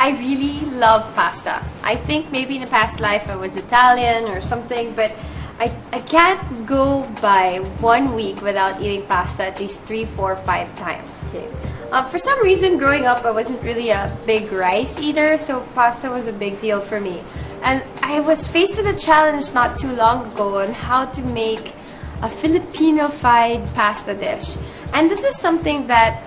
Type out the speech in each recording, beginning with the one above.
I really love pasta. I think maybe in a past life I was Italian or something, but I can't go by 1 week without eating pasta at least 3, 4, 5 times. Okay. For some reason, growing up, I wasn't really a big rice eater, so pasta was a big deal for me. And I was faced with a challenge not too long ago on how to make a Filipino-fied pasta dish. And this is something that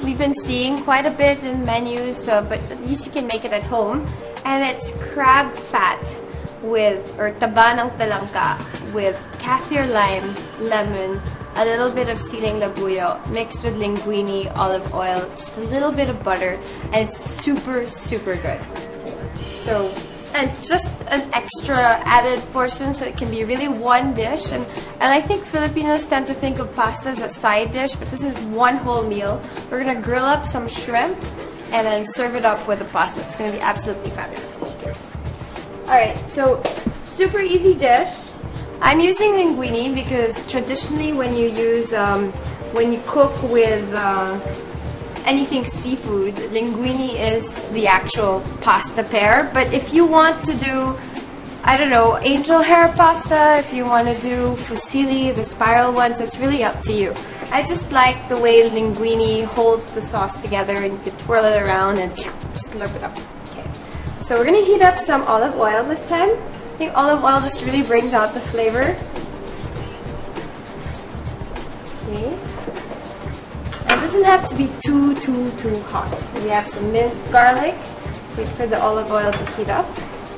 we've been seeing quite a bit in menus, but at least you can make it at home. And it's crab fat with, or taba ng talangka, with kaffir lime, lemon, a little bit of siling labuyo, mixed with linguini, olive oil, just a little bit of butter, and it's super, super good. So, and just an extra added portion, so it can be really one dish. And I think Filipinos tend to think of pasta as a side dish, but this is one whole meal. We're gonna grill up some shrimp and then serve it up with the pasta. It's gonna be absolutely fabulous. Alright, so super easy dish. I'm using linguini because traditionally when you use, when you cook with anything seafood, linguini is the actual pasta pair. But if you want to do, I don't know, angel hair pasta, if you want to do fusilli, the spiral ones, it's really up to you. I just like the way linguini holds the sauce together, and you can twirl it around and slurp it up. Okay, so we're gonna heat up some olive oil this time. I think olive oil just really brings out the flavor. Okay. It doesn't have to be too hot. We have some minced garlic. Wait for the olive oil to heat up.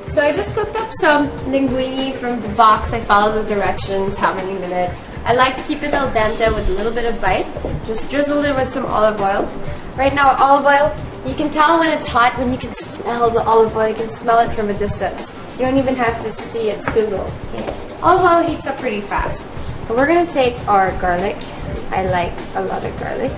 So I just cooked up some linguini from the box. I followed the directions, how many minutes. I like to keep it al dente with a little bit of bite. Just drizzled it with some olive oil. Right now, olive oil, you can tell when it's hot when you can smell the olive oil. You can smell it from a distance. You don't even have to see it sizzle. Okay. Olive oil heats up pretty fast. But we're gonna take our garlic. I like a lot of garlic.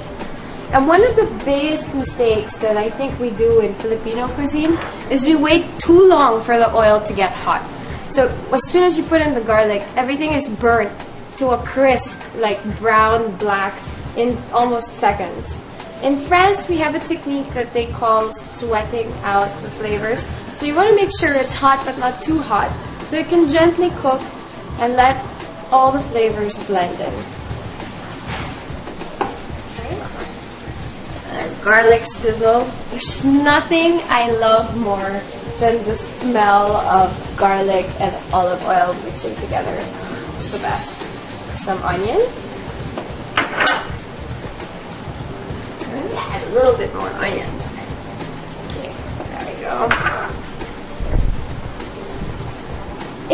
And one of the biggest mistakes that I think we do in Filipino cuisine is we wait too long for the oil to get hot. So as soon as you put in the garlic, everything is burnt to a crisp, like brown, black, in almost seconds. In France, we have a technique that they call sweating out the flavors. So you want to make sure it's hot but not too hot. So you can gently cook and let all the flavors blend in. Garlic sizzle. There's nothing I love more than the smell of garlic and olive oil mixing together. It's the best. Some onions. Add a little bit more onions. Okay, there we go.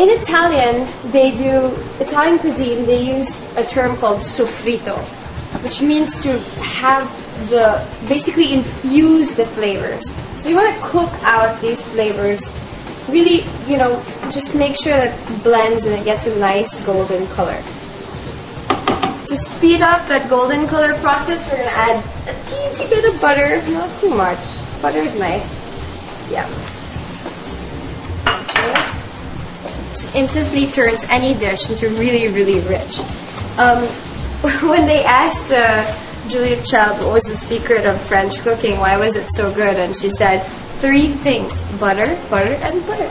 In Italian cuisine, they use a term called sofrito, which means to have basically infuse the flavors. So you want to cook out these flavors, really, you know, just make sure that it blends and it gets a nice golden color. To speed up that golden color process, we're going to add a teensy bit of butter, not too much. Butter is nice. Yeah. Okay. It instantly turns any dish into really, really rich. When they asked Julia Child what was the secret of French cooking, why was it so good, and she said 3 things: butter, butter, and butter.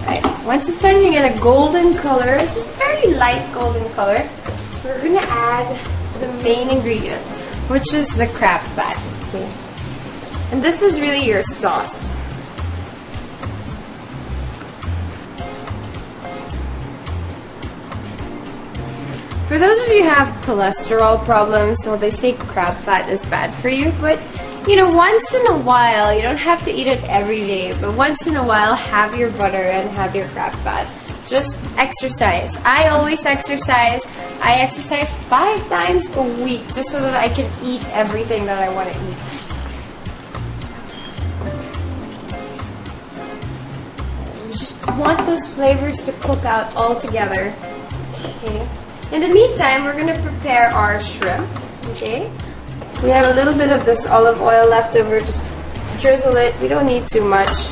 Right. Once it's starting to get a golden color, just very light golden color, we're going to add the main ingredient, which is the crab fat. Okay. And this is really your sauce. For those of you who have cholesterol problems, well, they say crab fat is bad for you, but you know, once in a while, you don't have to eat it every day, but once in a while, have your butter and have your crab fat. Just exercise. I always exercise. I exercise 5 times a week just so that I can eat everything that I want to eat. You just want those flavors to cook out all together. Okay. In the meantime, we're going to prepare our shrimp, okay? We have a little bit of this olive oil left over, just drizzle it. We don't need too much.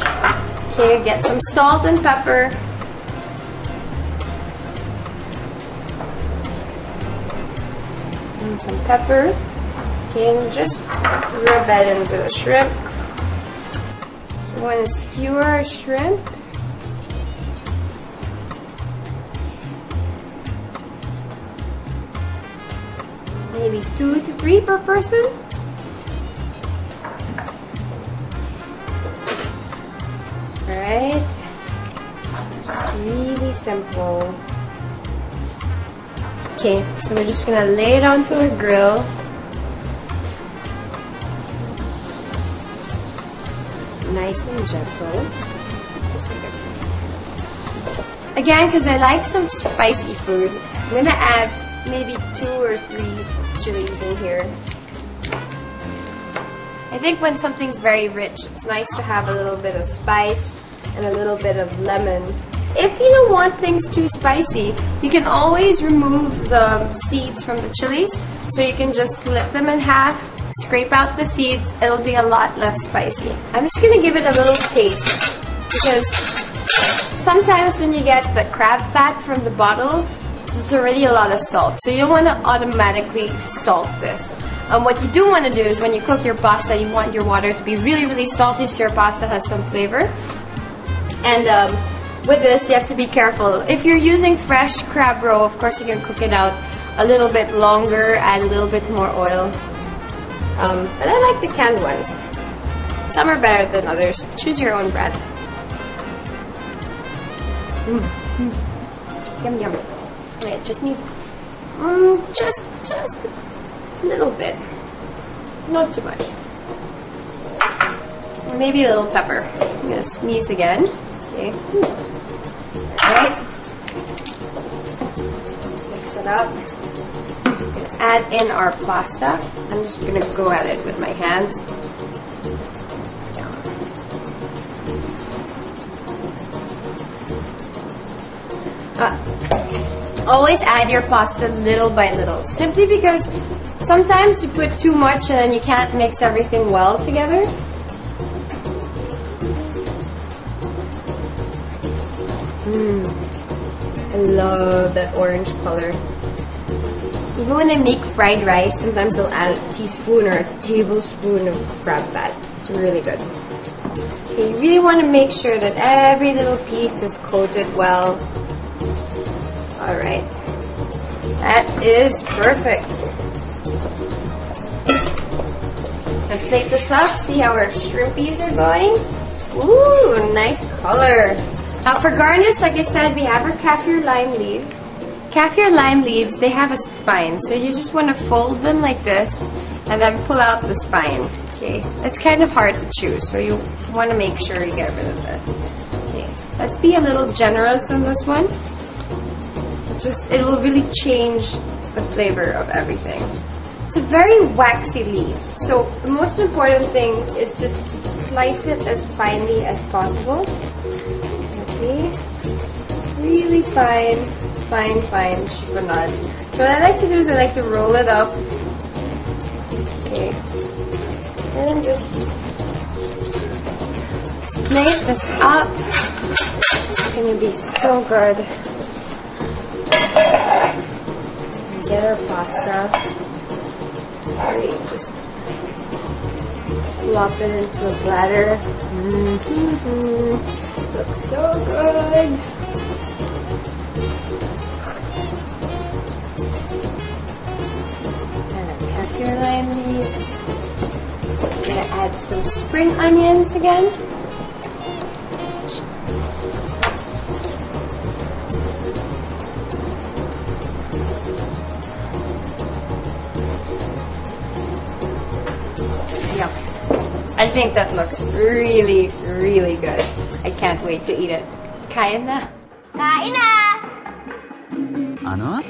Okay, get some salt and pepper. And some pepper. Okay, and just rub that into the shrimp. So we want to skewer our shrimp. Maybe 2 to 3 per person. Alright. Just really simple. Okay, so we're just gonna lay it onto a grill. Nice and gentle. Just like that. Again, because I like some spicy food, I'm gonna add maybe 2 or 3 chilies in here. I think when something's very rich, it's nice to have a little bit of spice and a little bit of lemon. If you don't want things too spicy, you can always remove the seeds from the chilies. So you can just slit them in half, scrape out the seeds, it'll be a lot less spicy. I'm just gonna give it a little taste because sometimes when you get the crab fat from the bottle, there's already a lot of salt, so you don't want to automatically salt this. What you do want to do is when you cook your pasta, you want your water to be really, really salty so your pasta has some flavor. And with this, you have to be careful. If you're using fresh crab roe, of course you can cook it out a little bit longer, add a little bit more oil. But I like the canned ones. Some are better than others. Choose your own brand. Yum yum. It just needs just a little bit, not too much. Maybe a little pepper. I'm gonna sneeze again. Okay. Alright. Mix it up. Add in our pasta. I'm just gonna go at it with my hands. Always add your pasta little by little, simply because sometimes you put too much and then you can't mix everything well together. I love that orange color. Even when I make fried rice, sometimes I'll add a teaspoon or a tablespoon of crab fat. It's really good. Okay, you really want to make sure that every little piece is coated well. Alright, that is perfect. Let's plate this up, see how our shrimpies are going. Ooh, nice color. Now for garnish, like I said, we have our kaffir lime leaves. Kaffir lime leaves, they have a spine, so you just want to fold them like this and then pull out the spine. Okay, it's kind of hard to choose, so you want to make sure you get rid of this. Okay, let's be a little generous on this one. It will really change the flavor of everything. It's a very waxy leaf, so the most important thing is just slice it as finely as possible. Okay, really fine chiffonade. So what I like to do is I like to roll it up. Okay, and let's plate this up. It's gonna be so good. Get our pasta. Great, just plop it into a platter. Looks so good. And kaffir lime leaves. I'm gonna add some spring onions again. I think that looks really, really good. I can't wait to eat it. Kain na! Kain na! Ano?